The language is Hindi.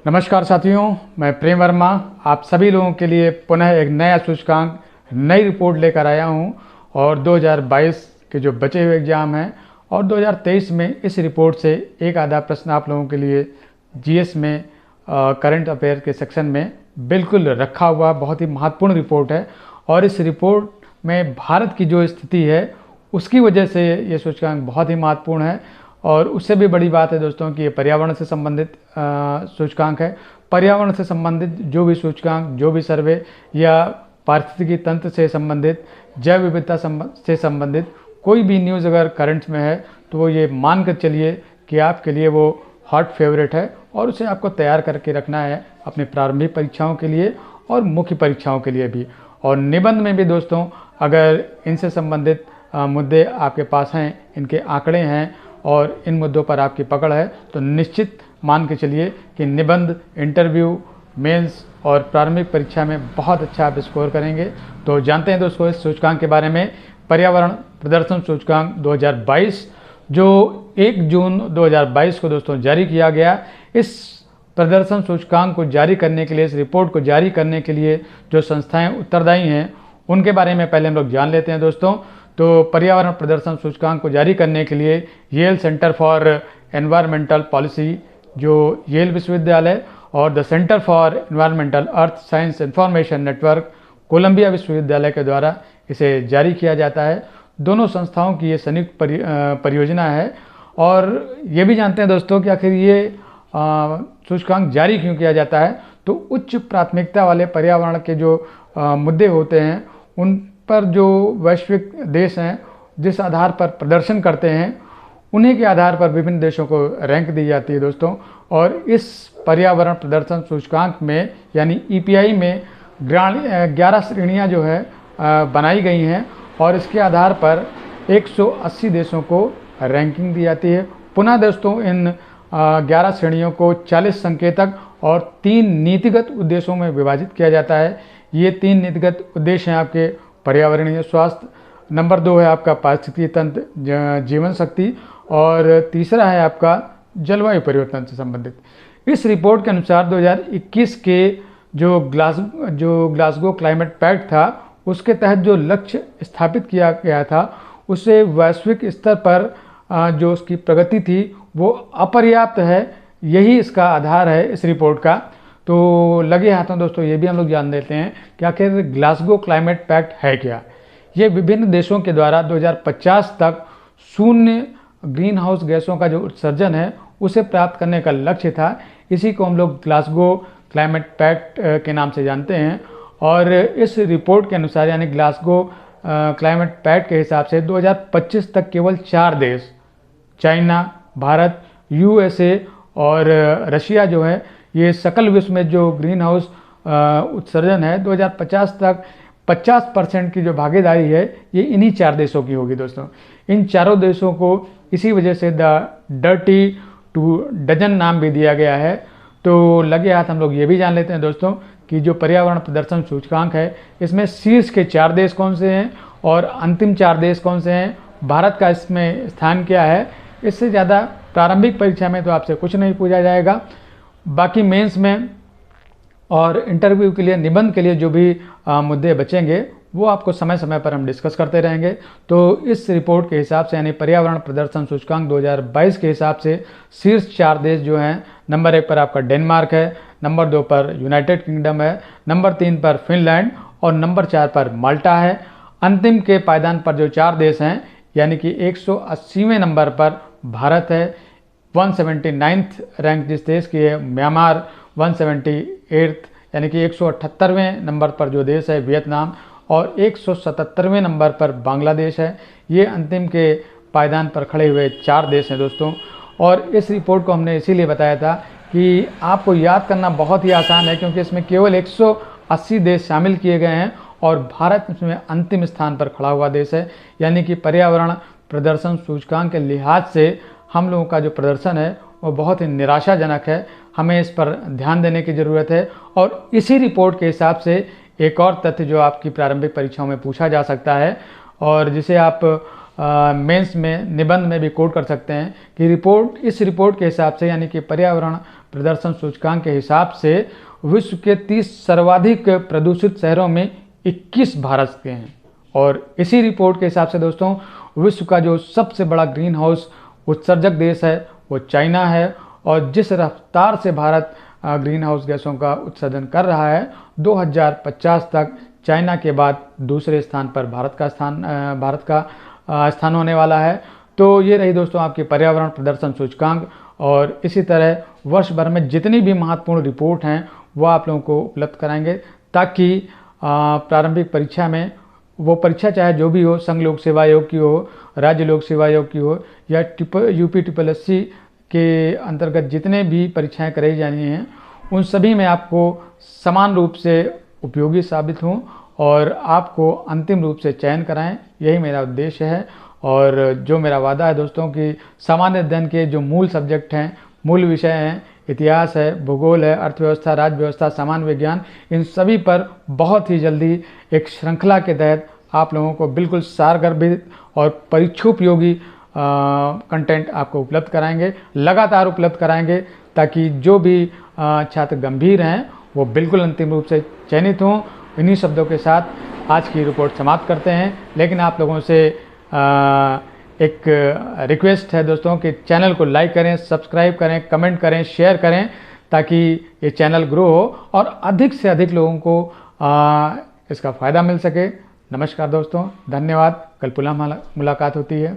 नमस्कार साथियों, मैं प्रेम वर्मा आप सभी लोगों के लिए पुनः एक नया सूचकांक नई रिपोर्ट लेकर आया हूं। और 2022 के जो बचे हुए एग्ज़ाम हैं और 2023 में इस रिपोर्ट से एक आधा प्रश्न आप लोगों के लिए जीएस में करंट अफेयर के सेक्शन में बिल्कुल रखा हुआ बहुत ही महत्वपूर्ण रिपोर्ट है। और इस रिपोर्ट में भारत की जो स्थिति है उसकी वजह से ये सूचकांक बहुत ही महत्वपूर्ण है। और उससे भी बड़ी बात है दोस्तों कि ये पर्यावरण से संबंधित सूचकांक है। पर्यावरण से संबंधित जो भी सूचकांक, जो भी सर्वे या पारिस्थितिकी तंत्र से संबंधित, जैव विविधता से संबंधित कोई भी न्यूज़ अगर करंट में है तो वो ये मान कर चलिए कि आपके लिए वो हॉट फेवरेट है और उसे आपको तैयार करके रखना है अपनी प्रारंभिक परीक्षाओं के लिए और मुख्य परीक्षाओं के लिए भी। और निबंध में भी दोस्तों अगर इनसे संबंधित मुद्दे आपके पास हैं, इनके आंकड़े हैं और इन मुद्दों पर आपकी पकड़ है तो निश्चित मान के चलिए कि निबंध, इंटरव्यू, मेंस और प्रारंभिक परीक्षा में बहुत अच्छा आप स्कोर करेंगे। तो जानते हैं दोस्तों इस सूचकांक के बारे में। पर्यावरण प्रदर्शन सूचकांक 2022 जो 1 जून 2022 को दोस्तों जारी किया गया। इस प्रदर्शन सूचकांक को जारी करने के लिए, इस रिपोर्ट को जारी करने के लिए जो संस्थाएं उत्तरदायी हैं उनके बारे में पहले हम लोग जान लेते हैं दोस्तों। तो पर्यावरण प्रदर्शन सूचकांक को जारी करने के लिए Yale centre for environmental policy जो येल विश्वविद्यालय और the centre for environmental earth science information network Columbia विश्वविद्यालय के द्वारा इसे जारी किया जाता है। दोनों संस्थाओं की ये संयुक्त परियोजना है। और ये भी जानते हैं दोस्तों कि आखिर ये सूचकांक जारी क्यों किया जाता है। तो उच्च प्राथमिकता वाले पर्यावरण के जो मुद्दे होते हैं उन पर जो वैश्विक देश हैं जिस आधार पर प्रदर्शन करते हैं उन्हीं के आधार पर विभिन्न देशों को रैंक दी जाती है दोस्तों। और इस पर्यावरण प्रदर्शन सूचकांक में यानी ईपीआई में 11 श्रेणियां जो है बनाई गई हैं और इसके आधार पर 180 देशों को रैंकिंग दी जाती है। पुनः दोस्तों इन 11 श्रेणियों को 40 संकेतक और 3 नीतिगत उद्देश्यों में विभाजित किया जाता है। ये 3 नीतिगत उद्देश्य हैं आपके पर्यावरणीय स्वास्थ्य, नंबर 2 है आपका पारिस्थितिकी तंत्र, जीवन शक्ति, और तीसरा है आपका जलवायु परिवर्तन से संबंधित। इस रिपोर्ट के अनुसार 2021 के जो ग्लासगो क्लाइमेट पैक्ट था उसके तहत जो लक्ष्य स्थापित किया गया था उससे वैश्विक स्तर पर जो उसकी प्रगति थी वो अपर्याप्त है। यही इसका आधार है इस रिपोर्ट का। तो लगे हाथों दोस्तों ये भी हम लोग जान लेते हैं कि आखिर ग्लासगो क्लाइमेट पैक्ट है क्या। ये विभिन्न देशों के द्वारा 2050 तक शून्य ग्रीन हाउस गैसों का जो उत्सर्जन है उसे प्राप्त करने का लक्ष्य था। इसी को हम लोग ग्लासगो क्लाइमेट पैक्ट के नाम से जानते हैं। और इस रिपोर्ट के अनुसार यानी ग्लासगो क्लाइमेट पैक्ट के हिसाब से 2025 तक केवल 4 देश, चाइना, भारत, यूएसए और रशिया जो है, ये सकल विश्व में जो ग्रीन हाउस उत्सर्जन है 2050 तक 50% की जो भागीदारी है ये इन्हीं 4 देशों की होगी दोस्तों। इन चारों देशों को इसी वजह से द डर्टी 2 डजन नाम भी दिया गया है। तो लगे हाथ हम लोग ये भी जान लेते हैं दोस्तों कि जो पर्यावरण प्रदर्शन सूचकांक है इसमें शीर्ष के 4 देश कौन से हैं और अंतिम 4 देश कौन से हैं, भारत का इसमें स्थान क्या है। इससे ज़्यादा प्रारंभिक परीक्षा में तो आपसे कुछ नहीं पूछा जाएगा। बाकी मेंस में और इंटरव्यू के लिए, निबंध के लिए जो भी मुद्दे बचेंगे वो आपको समय समय पर हम डिस्कस करते रहेंगे। तो इस रिपोर्ट के हिसाब से यानी पर्यावरण प्रदर्शन सूचकांक 2022 के हिसाब से शीर्ष 4 देश जो हैं, नंबर 1 पर आपका डेनमार्क है, नंबर 2 पर यूनाइटेड किंगडम है, नंबर 3 पर फिनलैंड और नंबर 4 पर माल्टा है। अंतिम के पायदान पर जो 4 देश हैं यानी कि 180वें नंबर पर भारत है, 179th रैंक जिस देश की है म्यांमार, 178th यानी कि 178वें नंबर पर जो देश है वियतनाम और 177वें नंबर पर बांग्लादेश है। ये अंतिम के पायदान पर खड़े हुए 4 देश हैं दोस्तों। और इस रिपोर्ट को हमने इसीलिए बताया था कि आपको याद करना बहुत ही आसान है क्योंकि इसमें केवल 180 देश शामिल किए गए हैं और भारत इसमें अंतिम स्थान पर खड़ा हुआ देश है। यानी कि पर्यावरण प्रदर्शन सूचकांक के लिहाज से हम लोगों का जो प्रदर्शन है वो बहुत ही निराशाजनक है। हमें इस पर ध्यान देने की ज़रूरत है। और इसी रिपोर्ट के हिसाब से एक और तथ्य जो आपकी प्रारंभिक परीक्षाओं में पूछा जा सकता है और जिसे आप मेंस में, निबंध में भी कोट कर सकते हैं कि इस रिपोर्ट के हिसाब से यानी कि पर्यावरण प्रदर्शन सूचकांक के हिसाब से विश्व के 30 सर्वाधिक प्रदूषित शहरों में 21 भारत के हैं। और इसी रिपोर्ट के हिसाब से दोस्तों विश्व का जो सबसे बड़ा ग्रीन हाउस उत्सर्जक देश है वो चाइना है। और जिस रफ्तार से भारत ग्रीन हाउस गैसों का उत्सर्जन कर रहा है, 2050 तक चाइना के बाद दूसरे स्थान पर भारत का स्थान होने वाला है। तो ये रही दोस्तों आपकी पर्यावरण प्रदर्शन सूचकांक। और इसी तरह वर्ष भर में जितनी भी महत्वपूर्ण रिपोर्ट हैं वो आप लोगों को उपलब्ध कराएंगे, ताकि प्रारंभिक परीक्षा में वो परीक्षा चाहे जो भी हो, संघ लोक सेवा आयोग की हो, राज्य लोक सेवा आयोग की हो या यूपी SSSC के अंतर्गत जितने भी परीक्षाएं कराई जानी हैं, उन सभी में आपको समान रूप से उपयोगी साबित हों और आपको अंतिम रूप से चयन कराएं, यही मेरा उद्देश्य है। और जो मेरा वादा है दोस्तों कि सामान्य अध्ययन के जो मूल सब्जेक्ट हैं, मूल विषय हैं, इतिहास है, भूगोल है, अर्थव्यवस्था, राज्य व्यवस्था, सामान्य विज्ञान, इन सभी पर बहुत ही जल्दी एक श्रृंखला के तहत आप लोगों को बिल्कुल सारगर्भित और परीक्षोपयोगी कंटेंट आपको उपलब्ध कराएंगे, लगातार उपलब्ध कराएंगे, ताकि जो भी छात्र गंभीर हैं वो बिल्कुल अंतिम रूप से चयनित हों। इन्हीं शब्दों के साथ आज की रिपोर्ट समाप्त करते हैं। लेकिन आप लोगों से एक रिक्वेस्ट है दोस्तों कि चैनल को लाइक करें, सब्सक्राइब करें, कमेंट करें, शेयर करें, ताकि ये चैनल ग्रो हो और अधिक से अधिक लोगों को इसका फ़ायदा मिल सके। नमस्कार दोस्तों, धन्यवाद। कल पुनः मुलाकात होती है।